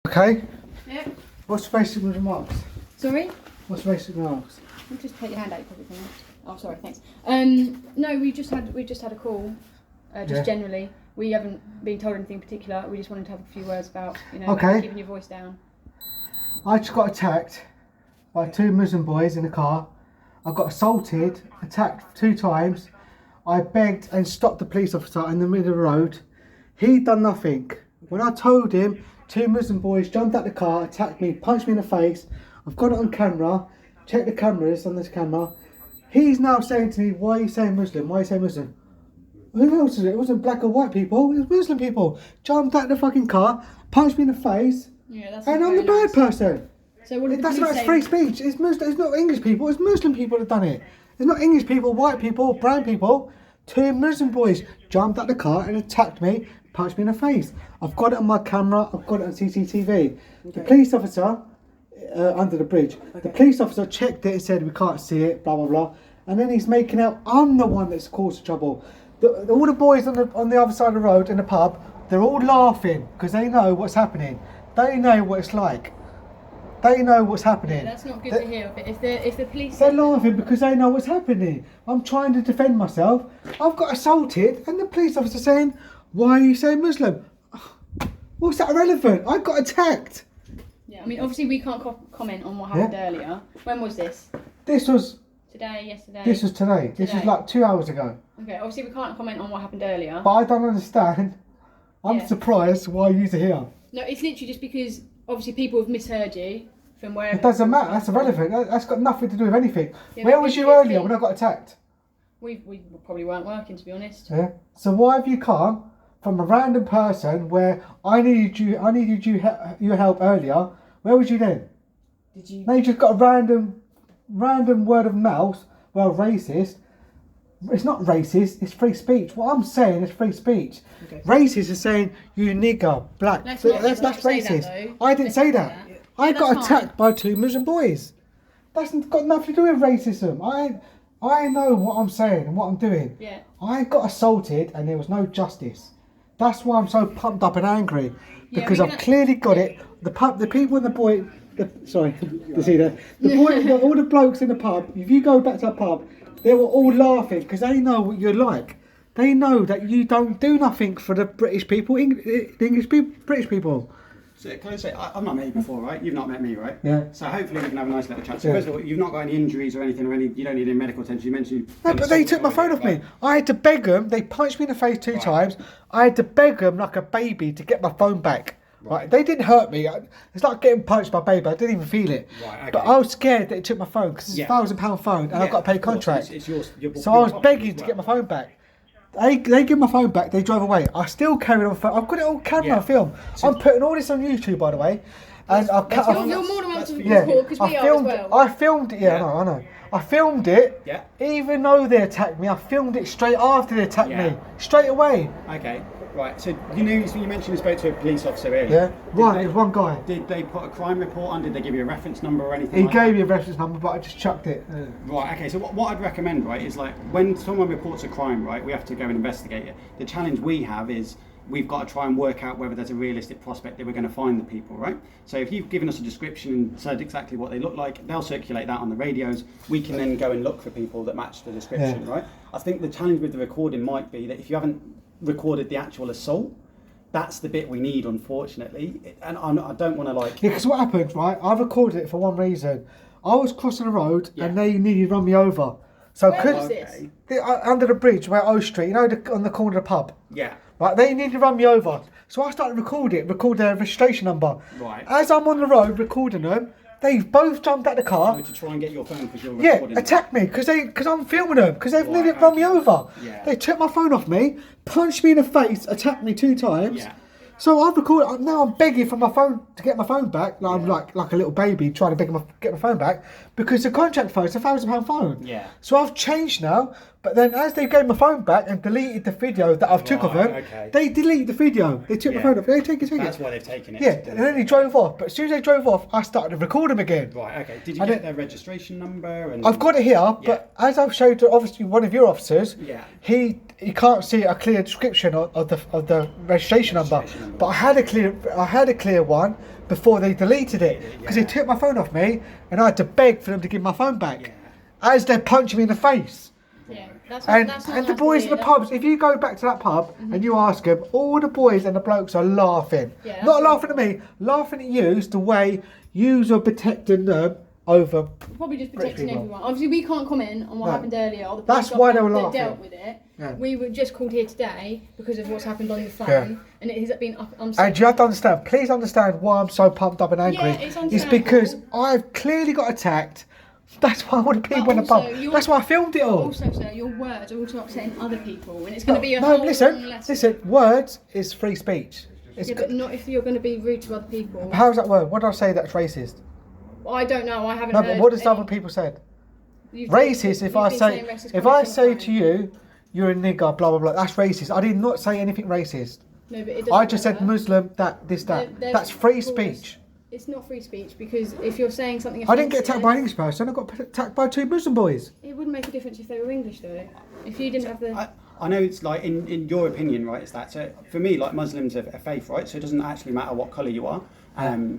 Okay. Yep. What's the basic remarks? Sorry? What's the basic remarks? I'll just take your hand out probably. Oh, sorry, thanks. No, we just had a call. Generally, we haven't been told anything in particular. We just wanted to have a few words about, keeping your voice down. I just got attacked by two Muslim boys in a car. I got assaulted, attacked 2 times. I begged and stopped the police officer in the middle of the road. He done nothing. When I told him, 2 Muslim boys jumped out the car, attacked me, punched me in the face. I've got it on camera. Check the cameras on this camera. He's now saying to me, why are you saying Muslim? Why are you saying Muslim? Who else is it? It wasn't black or white people, it was Muslim people. Jumped out the fucking car, punched me in the face, and I'm the bad person. So what did the That's police about say? free speech. It's not English people, it's Muslim people that done it. It's not English people, white people, brown people. 2 Muslim boys jumped out the car and attacked me, punched me in the face. I've got it on my camera, I've got it on CCTV. Okay. The police officer, under the bridge, the police officer checked it and said we can't see it, blah blah blah. And then he's making out I'm the one that's caused the trouble. All the boys on the other side of the road in the pub, they're all laughing because they know what's happening. They know what it's like. They know what's happening. Yeah, that's not good to hear. But if the police... They're laughing because they know what's happening. I'm trying to defend myself. I've got assaulted and the police officer saying, why are you saying Muslim? What's that irrelevant? I got attacked. Yeah, I mean, obviously we can't comment on what happened earlier. When was this? This was... Today, yesterday? This was today. This was like 2 hours ago. Okay, obviously we can't comment on what happened earlier. But I don't understand. I'm surprised why you're here. No, it's literally just because obviously people have misheard you from wherever. It doesn't matter. That's irrelevant. That's got nothing to do with anything. Yeah, Where was you earlier when I got attacked? We probably weren't working, to be honest. Yeah. So why have you come from a random person where I needed your help earlier? Where was you then? Did you? Now you just got a random word of mouth. Well, racist. It's not racist. It's free speech. What I'm saying is free speech. Okay. Racist is saying you nigger, black. That's racist. I didn't say that. I got attacked by 2 Muslim boys. That's got nothing to do with racism. I know what I'm saying and what I'm doing. Yeah. I got assaulted and there was no justice. That's why I'm so pumped up and angry because I've clearly got it. The people in the boy. Sorry, to see that. All the blokes in the pub. If you go back to a pub, they were all laughing because they know what you're like. They know that you don't do nothing for the British people, the English people, British people. So can I say, I've not met you before, right? You've not met me, right? Yeah. So hopefully we can have a nice little chat. So first of all, you've not got any injuries or anything, you don't need any medical attention. You mentioned No, but they took my phone off me. I had to beg them. They punched me in the face 2 times. I had to beg them like a baby to get my phone back. Right. They didn't hurt me. It's like getting punched by a baby. I didn't even feel it. Right, okay. But I was scared that it took my phone because it's a £1,000 phone and I've got to pay contract. It's so I was begging to get my phone back. They give my phone back. They drove away. I still carried on. I've got it on camera and film. I'm putting all this on YouTube, by the way. And you're more than welcome to record because we are as well. I filmed it. Yeah, I know. I filmed it. Yeah. Even though they attacked me, I filmed it straight after they attacked me. Straight away. Okay. Right, so you mentioned you spoke to a police officer earlier. Yeah, right, there's one guy. Did they put a crime report on? Did they give you a reference number or anything? He gave me a reference number, but I just chucked it. Right, okay, so what I'd recommend, right, is like when someone reports a crime, right, we have to go and investigate it. The challenge we have is we've got to try and work out whether there's a realistic prospect that we're going to find the people, right? So if you've given us a description and said exactly what they look like, they'll circulate that on the radios. We can then go and look for people that match the description, right? I think the challenge with the recording might be that if you haven't recorded the actual assault, that's the bit we need, unfortunately, and I don't want to like... Yeah, because what happened, right, I recorded it for one reason. I was crossing the road and they nearly run me over. So where was this? Under the bridge, where O Street, on the corner of the pub. Yeah. Right, they nearly run me over. So I started to record their registration number. Right. As I'm on the road recording them, they've both jumped out the car. To try and get your phone because you're recording. Yeah, attacked me because I'm filming them because they've nearly run me over. Yeah. They took my phone off me, punched me in the face, attacked me 2 times. Yeah. So I've recorded. Now I'm begging for my phone to get my phone back. I'm like a little baby trying to get my phone back because the contract phone is a £1,000 phone. Yeah. So I've changed now. But then as they gave my phone back and deleted the video that I've took of them, they deleted the video. They took my phone off. They take it. That's why they've taken it. Yeah, and then they drove off. But as soon as they drove off, I started to record them again. Right, okay. Did you get their registration number? I've got it here, but as I've showed to obviously one of your officers, he can't see a clear description of the registration number. But I had a clear one before they deleted it because they took my phone off me, and I had to beg for them to give my phone back as they're punching me in the face. Yeah, And the boys in the pubs, if you go back to that pub and you ask them, all the boys and the blokes are laughing. Yeah, Not laughing at me, laughing at you, the way you are protecting them over. Probably just British protecting people. everyone. Obviously, we can't comment on what No. happened earlier. Or the That's police why they were that laughing. dealt with it. Yeah. We were just called here today because of what's happened on the phone, Yeah. and it has been And you have to understand, please understand why I'm so pumped up and angry. Yeah, it's It's because understandable. I've clearly got attacked. That's why I want people But in the pub. also, you're- That's why I filmed it all. Also, sir, your words are also upsetting other people, and it's going to be a No, whole long listen, lesson. words is free speech. It's Yeah, but not if you're going to be rude to other people. How's that word? What did I say that's racist? I don't know. I haven't No, heard. but what does any- other people said? You've Racist. been- If I you've been say saying racist if I comments all say the to time. you, you're a nigger, blah blah blah. That's racist. I did not say anything racist. No, but it doesn't I just said matter. Muslim. That this that. They're That's free rules. speech. It's not free speech because if you're saying something, I didn't get attacked by an offensive, English person. I got attacked by two Muslim boys. It wouldn't make a difference if they were English, though. If you didn't have the. I know it's like in your opinion, right? It's that. So for me, like Muslims are a faith, right? So it doesn't actually matter what colour you are,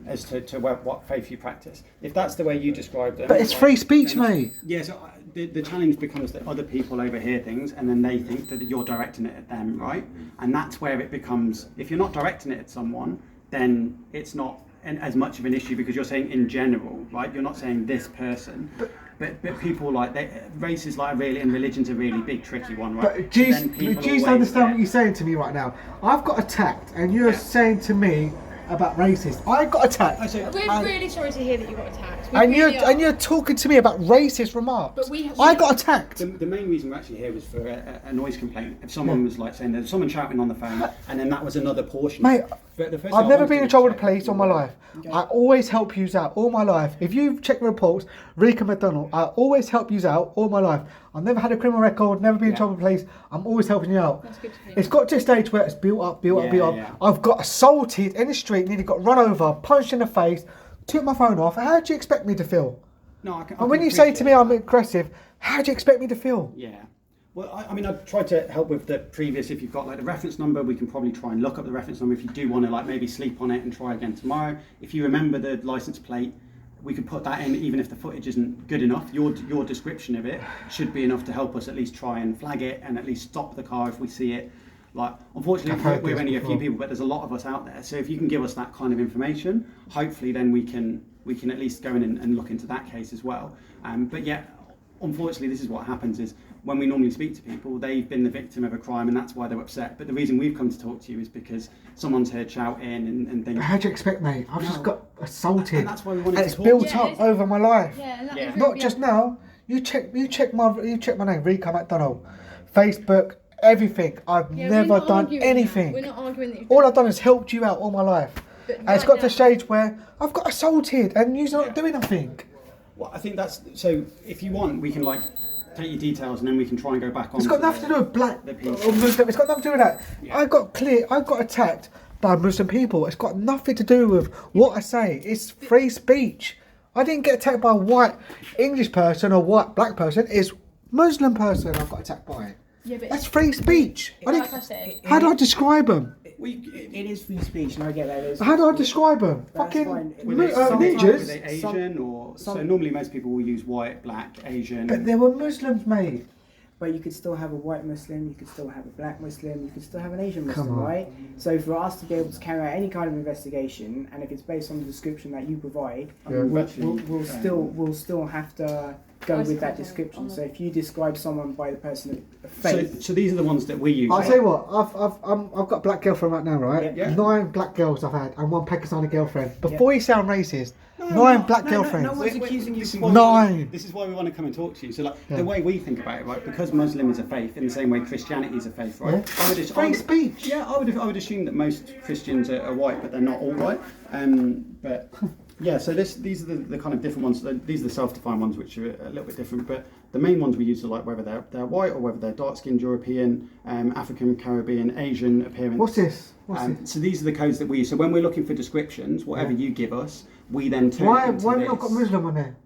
as to what faith you practice. If that's the way you describe them, But it's like, free speech, then- mate. Yeah. So the challenge becomes that other people overhear things, and then they think that you're directing it at them, right? And that's where it becomes. If you're not directing it at someone, then it's not as much of an issue because you're saying in general, right? You're not saying this person. But people like race is like and religion's a really big tricky one, right? But do you, Then people do you always understand get- what you're saying to me right now? I've got attacked, and you're Yeah. saying to me about racist. I got attacked. I say- We're really sorry to hear that you got attacked. We And really you're are. and you're talking to me about racist remarks. But we- I got attacked. The main reason we're actually here was for a noise complaint. If someone was like saying there's someone shouting on the phone, and then that was another portion. Mate, But the first thing I've I never wanted been to in trouble with check- the police all my life. I always help you out all my life. If you've checked the reports, Rika McDonald, I always help you out all my life. I've never had a criminal record, never been in Yeah. trouble with the police. I'm always helping you out. That's good to hear. It's got to a stage where it's built up. Yeah. I've got assaulted in the street, nearly got run over, punched in the face, took my phone off. How do you expect me to feel? No, I can And when you say to me I'm aggressive, how do you expect me to feel? Yeah. Well, I mean, I've tried to help with the previous. If you've got like the reference number, we can probably try and look up the reference number if you do want to like maybe sleep on it and try again tomorrow. If you remember the license plate, we could put that in even if the footage isn't good enough. Your description of it should be enough to help us at least try and flag it and at least stop the car if we see it. Like, unfortunately, I've heard we're this only a few before. people, but there's a lot of us out there. So if you can give us that kind of information, hopefully then we can at least go in and look into that case as well. But yeah, unfortunately, this is what happens is when we normally speak to people, they've been the victim of a crime and that's why they're upset. But the reason we've come to talk to you is because someone's heard shouting and things. How do you expect me? I've just got assaulted. And that's why we wanted And to it's talk. built Yeah, up it's- over my life. Yeah, and that Yeah. was Not really- just now. You check my name, Rika McDonald, Facebook, everything. I've Yeah, we're never not done arguing that. anything. We're not arguing that. All I've done is helped you out all my life. But And it's right got to now- a stage where I've got assaulted and you're not doing nothing. Well, I think that's so. If you want, we can like take your details and then we can try and go back on. It's got nothing to do with black the or piece. Muslim. It's got nothing to do with that. Yeah. I got attacked by Muslim people. It's got nothing to do with what I say. It's free speech. I didn't get attacked by a white English person or white black person. It's Muslim person I got attacked by. Yeah, but That's free speech. like I said, How do I describe them? It is free speech, and I get that. It's- How do I describe them? That's Fucking fine. Were they, Some- were ninjas. they Asian or so? some- Normally, most people will use white, black, Asian. But they were Muslims, mate. But you could still have a white Muslim, you could still have a black Muslim, you could still have an Asian Come Muslim, on. right? So for us to be able to carry out any kind of investigation, and if it's based on the description that you provide, Yeah. we'll still have to go with Isolate that it description. on the- So if you describe someone by the person of faith, So these are the ones that we use. I'll right? tell you what, I've got a black girlfriend right now, right? Yeah. 9 black girls I've had and 1 Pakistani girlfriend. Before you sound racist, No, 9 no, black no, girlfriends. no one's accusing you This is of why we- 9. This is why we want to come and talk to you. So, like Yeah. the way we think about it, right? Because Muslim is a faith, in the same way Christianity is a faith, right? Yeah. I would Free speech. Yeah, I would assume that most Christians are white, but they're not all white. But yeah, so these are the kind of different ones. These are the self-defined ones, which are a little bit different. But the main ones we use are like whether they're white or whether they're dark-skinned, European, African, Caribbean, Asian appearance. What's this? What's this? So these are the codes that we use. So when we're looking for descriptions, whatever you give us, we then turn it Why into have you this. not got Muslim on there?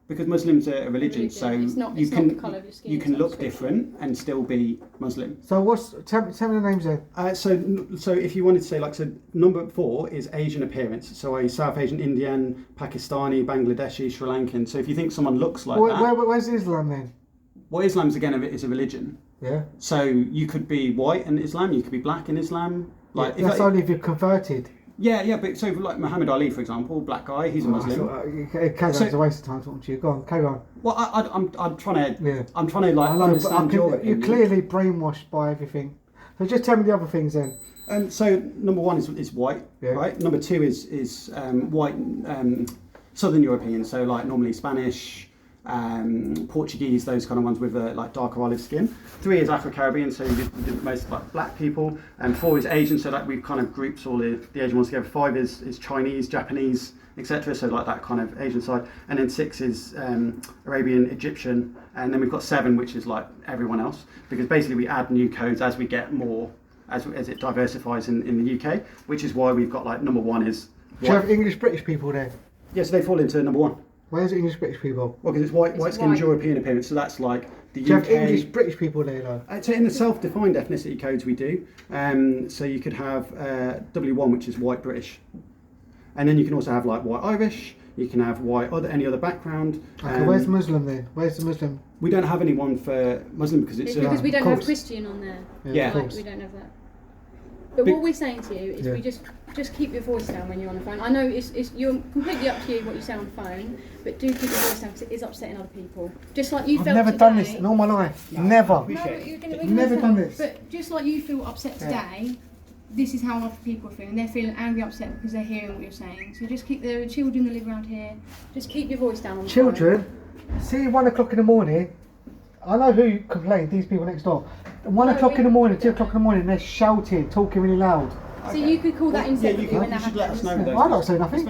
Because Muslims are a religion, so It's not you the can colour of your skin. you it's can not look description. different and still be Muslim. So tell me the names then. So if you wanted to say so number 4 is Asian appearance. So a South Asian, Indian, Pakistani, Bangladeshi, Sri Lankan. So if you think someone looks like that, Where's Islam then? well, Islam's again is a religion. Yeah. So you could be white in Islam, you could be black in Islam. Like Yeah, that's only if you're converted. yeah, but so like Muhammad Ali, for example, black guy, he's a Muslim. It's a waste of time talking to you. Go on, carry on. Well, I'm trying to Yeah. I'm trying to like I know, but understand your you're opinion. clearly brainwashed by everything. So just tell me the other things then. So number 1 is white, Yeah. right? Number 2 is white Southern European, so like normally Spanish, Portuguese, those kind of ones with like darker olive skin. 3 is Afro-Caribbean, so the most like black people. And 4 is Asian, so that we've kind of grouped all the Asian ones together. 5 is Chinese, Japanese, etc. So like that kind of Asian side. And then 6 is Arabian, Egyptian, and then we've got 7, which is like everyone else, because basically we add new codes as we get more, as it diversifies in the UK, which is why we've got like number 1 is Do you have English British people there? yeah, so they fall into number 1. Where's English British people? Well, because it's white skinned white. European appearance, so that's like the Do you UK. have English British people there though? So in the self-defined ethnicity codes we do. So you could have W1, which is white British, and then you can also have like white Irish. You can have white any other background. Okay, where's Muslim then? Where's the Muslim? We don't have anyone for Muslim because It's it's because we of don't have course. Christian on there. Yeah. of Like, course. we don't have that. But Be- what we're saying to you is Yeah. we just keep your voice down when you're on the phone. I know it's you're completely up to you what you say on the phone, but do keep your voice down because it is upsetting other people. Just like you I've felt never today. done this in all my life. Never. No, but you're gonna, we're gonna Never say- done this. But just like you feel upset today, this is how other people are feeling. They're feeling angry, upset because they're hearing what you're saying. So just keep the children that live around here. Just keep your voice down on the Children, see 1 o'clock in the morning. I know who complained. These people next door. 1 No, o'clock we- in the morning, 2 o'clock in the morning, they're shouting, talking really loud. phone. So you could call that yeah, inseparably you when that should let us happens. know. I don't say nothing.